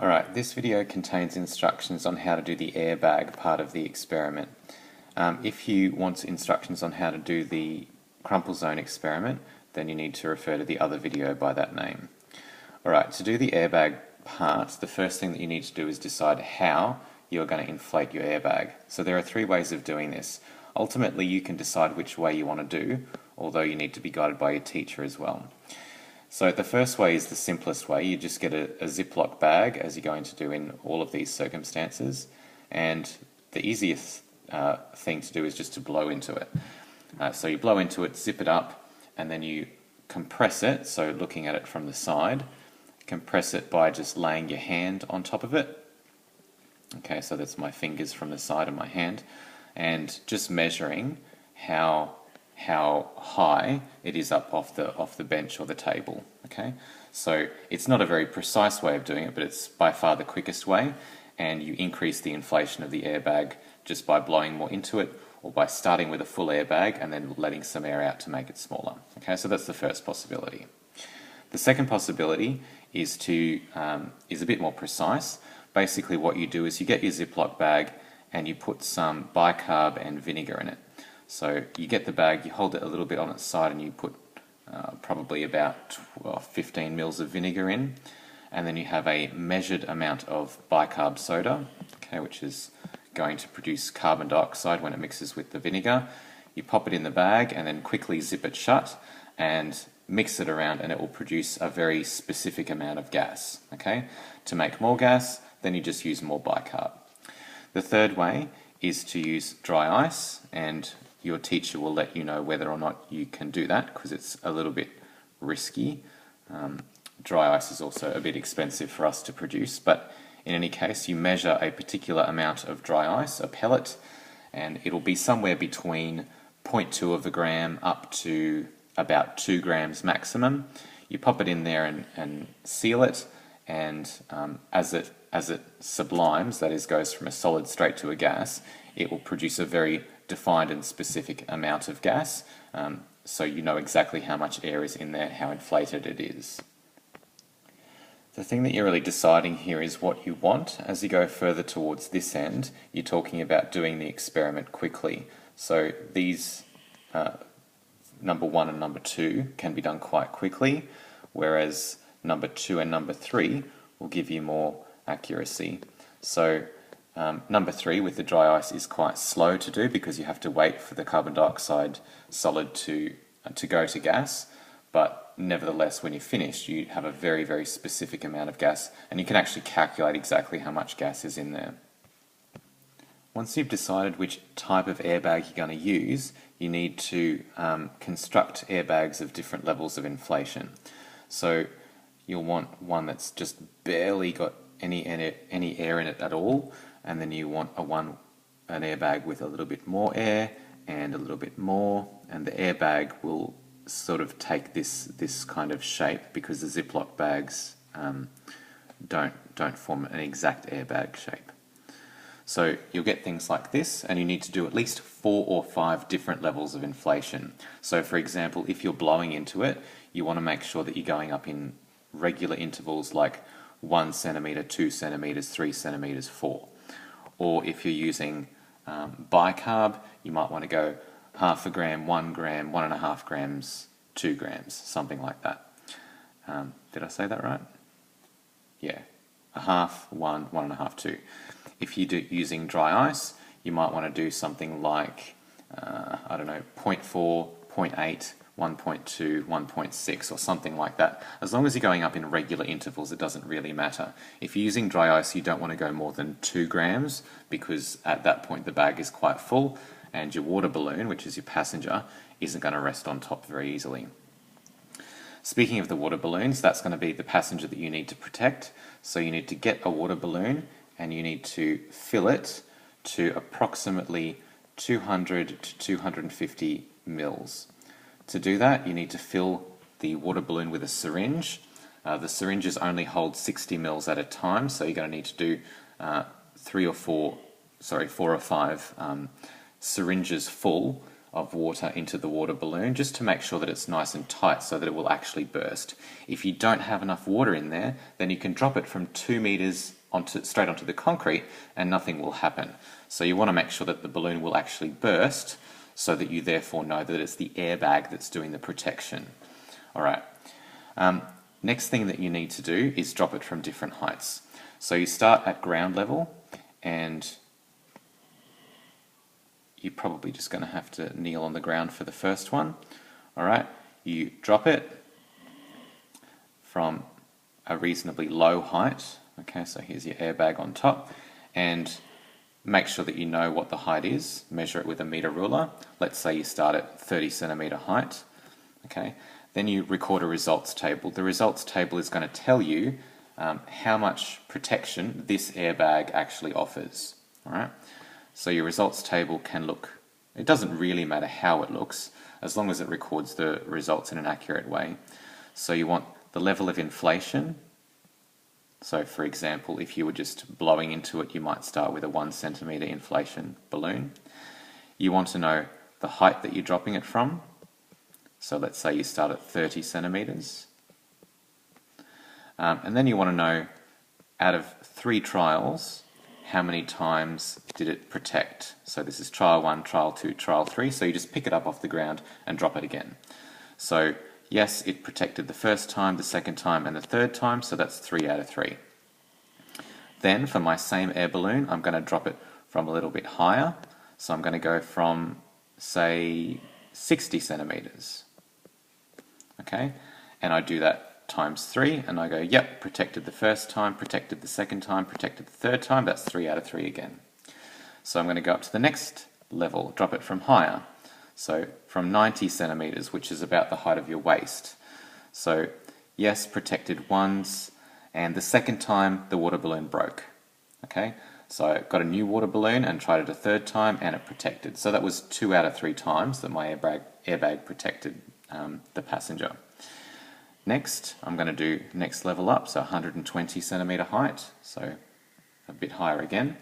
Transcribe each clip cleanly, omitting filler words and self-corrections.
Alright, this video contains instructions on how to do the airbag part of the experiment. If you want instructions on how to do the crumple zone experiment, then you need to refer to the other video by that name. Alright, to do the airbag part, the first thing that you need to do is decide how you're going to inflate your airbag. So there are three ways of doing this. Ultimately, you can decide which way you want to do, although you need to be guided by your teacher as well. So the first way is the simplest way. You just get a Ziploc bag, as you're going to do in all of these circumstances, and the easiest thing to do is just to blow into it. So you blow into it, zip it up, and then you compress it, so looking at it from the side, compress it by just laying your hand on top of it. Okay, so that's my fingers from the side of my hand, and just measuring how high it is up off the bench or the table. Okay, so it's not a very precise way of doing it, but it's by far the quickest way, and you increase the inflation of the airbag just by blowing more into it, or by starting with a full airbag and then letting some air out to make it smaller. Okay, so that's the first possibility. The second possibility is a bit more precise. Basically what you do is you get your Ziploc bag and you put some bicarb and vinegar in it. So you get the bag, you hold it a little bit on its side, and you put probably about 15 mils of vinegar in, and then you have a measured amount of bicarb soda, okay, which is going to produce carbon dioxide when it mixes with the vinegar. You pop it in the bag and then quickly zip it shut and mix it around, and it will produce a very specific amount of gas. Okay? To make more gas, then you just use more bicarb. The third way is to use dry ice, and your teacher will let you know whether or not you can do that, because it's a little bit risky. Dry ice is also a bit expensive for us to produce, but in any case, you measure a particular amount of dry ice, a pellet, and it'll be somewhere between 0.2 of a gram up to about 2 grams maximum. You pop it in there and seal it, and as it sublimes, that is, goes from a solid straight to a gas, it will produce a very defined and specific amount of gas, so you know exactly how much air is in there, how inflated it is. The thing that you're really deciding here is what you want. As you go further towards this end, you're talking about doing the experiment quickly. So these number 1 and number 2 can be done quite quickly, whereas number 2 and number 3 will give you more accuracy. So number 3 with the dry ice is quite slow to do, because you have to wait for the carbon dioxide solid to go to gas, but nevertheless when you're finished you have a very, very specific amount of gas, and you can actually calculate exactly how much gas is in there. Once you've decided which type of airbag you're going to use, you need to construct airbags of different levels of inflation. So you'll want one that's just barely got any air in it at all, and then you want an airbag with a little bit more air and a little bit more, and the airbag will sort of take this kind of shape, because the Ziploc bags don't form an exact airbag shape. So you'll get things like this, and you need to do at least 4 or 5 different levels of inflation. So for example, if you're blowing into it, you want to make sure that you're going up in regular intervals, like 1 centimetre, 2 centimetres, 3 centimetres, 4. Or if you're using bicarb, you might want to go half a gram, 1 gram, 1.5 grams, 2 grams, something like that. Did I say that right? Yeah, a half, 1, 1.5, 2. If you're using dry ice, you might want to do something like, I don't know, 0.4, 0.8, 1.2, 1.6 or something like that. As long as you're going up in regular intervals, it doesn't really matter. If you're using dry ice, you don't want to go more than 2 grams, because at that point the bag is quite full, and your water balloon, which is your passenger, isn't going to rest on top very easily. Speaking of the water balloons, that's going to be the passenger that you need to protect. So you need to get a water balloon, and you need to fill it to approximately 200 to 250 mils. To do that, you need to fill the water balloon with a syringe. The syringes only hold 60 mils at a time, so you're going to need to do 4 or 5 syringes full of water into the water balloon just to make sure that it's nice and tight so that it will actually burst. If you don't have enough water in there, then you can drop it from 2 meters straight onto the concrete and nothing will happen. So you want to make sure that the balloon will actually burst so that you therefore know that it's the airbag that's doing the protection. Alright, next thing that you need to do is drop it from different heights. So you start at ground level and you're probably just going to have to kneel on the ground for the first one. Alright, you drop it from a reasonably low height. Okay, so here's your airbag on top, and make sure that you know what the height is. Measure it with a meter ruler. Let's say you start at 30 centimeter height. Okay, then you record a results table. The results table is going to tell you how much protection this airbag actually offers. Alright, so your results table can look, it doesn't really matter how it looks, as long as it records the results in an accurate way. So you want the level of inflation. So for example, if you were just blowing into it, you might start with a 1 centimeter inflation balloon. You want to know the height that you're dropping it from. So let's say you start at 30 centimeters. And then you want to know, out of 3 trials, how many times did it protect? So this is trial 1, trial 2, trial 3. So you just pick it up off the ground and drop it again. So yes, it protected the first time, the second time, and the third time, so that's 3 out of 3. Then, for my same air balloon, I'm going to drop it from a little bit higher. So I'm going to go from, say, 60 centimeters. Okay, and I do that times 3, and I go, yep, protected the first time, protected the second time, protected the third time, that's 3 out of 3 again. So I'm going to go up to the next level, drop it from higher. So from 90 centimeters, which is about the height of your waist. So yes, protected once, and the second time the water balloon broke. Okay, so I got a new water balloon and tried it a third time and it protected. So that was 2 out of 3 times that my airbag protected the passenger. Next, I'm going to do next level up, so 120 centimeter height, so a bit higher again.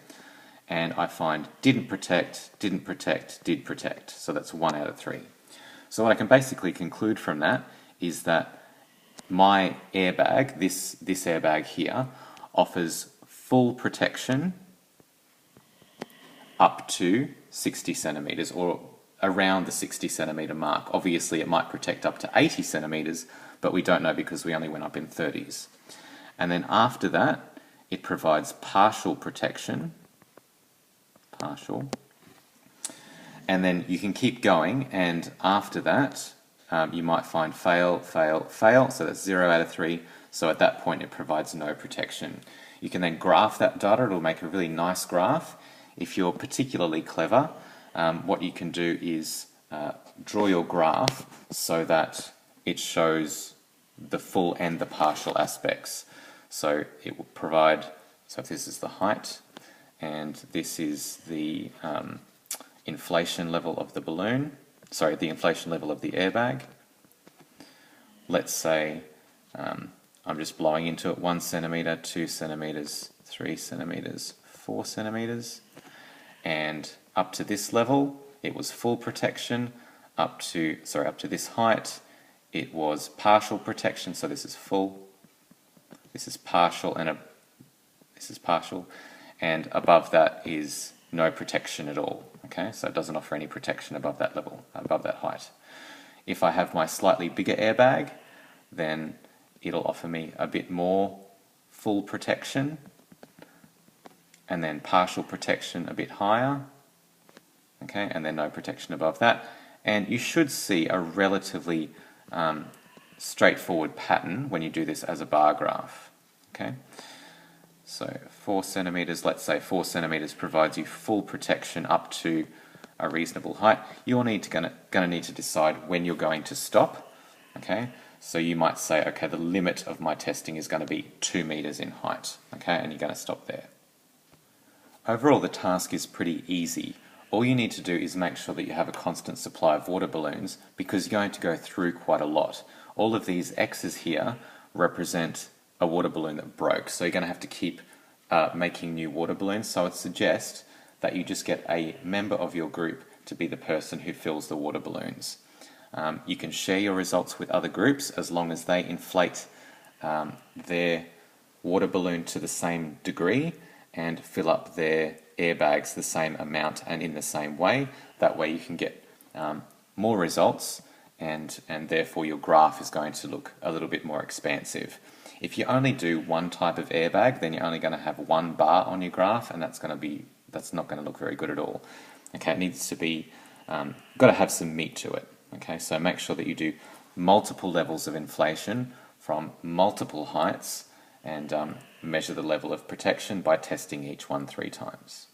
And I find didn't protect, did protect. So that's 1 out of 3. So what I can basically conclude from that is that my airbag, this airbag here, offers full protection up to 60 centimeters, or around the 60 centimeter mark. Obviously it might protect up to 80 centimeters, but we don't know because we only went up in 30s. And then after that, it provides partial protection, and then you can keep going, and after that you might find fail, so that's 0 out of 3, so at that point it provides no protection. You can then graph that data, it'll make a really nice graph. If you're particularly clever, what you can do is draw your graph so that it shows the full and the partial aspects. So it will provide, so if this is the height, and this is the inflation level of the balloon, sorry, the inflation level of the airbag. Let's say I'm just blowing into it 1 centimeter, 2 centimeters, 3 centimeters, 4 centimeters, and up to this level it was full protection. Up to this height it was partial protection, so this is full, this is partial, and this is partial, and above that is no protection at all. Okay, so it doesn't offer any protection above that level, above that height. If I have my slightly bigger airbag, then it'll offer me a bit more full protection, and then partial protection a bit higher, okay, and then no protection above that. And you should see a relatively straightforward pattern when you do this as a bar graph. Okay, so 4 centimeters, let's say 4 centimeters provides you full protection up to a reasonable height. You're gonna need to decide when you're going to stop. Okay, so you might say, okay, the limit of my testing is going to be 2 meters in height. Okay, and you're going to stop there. Overall, the task is pretty easy. All you need to do is make sure that you have a constant supply of water balloons, because you're going to go through quite a lot. All of these X's here represent a water balloon that broke, so you're going to have to keep making new water balloons. So I would suggest that you just get a member of your group to be the person who fills the water balloons. You can share your results with other groups as long as they inflate their water balloon to the same degree and fill up their airbags the same amount and in the same way. That way you can get more results, and therefore your graph is going to look a little bit more expansive. If you only do one type of airbag, then you're only going to have one bar on your graph, and that's not going to look very good at all. Okay, it needs to be got to have some meat to it. Okay, so make sure that you do multiple levels of inflation from multiple heights, and measure the level of protection by testing each one 3 times.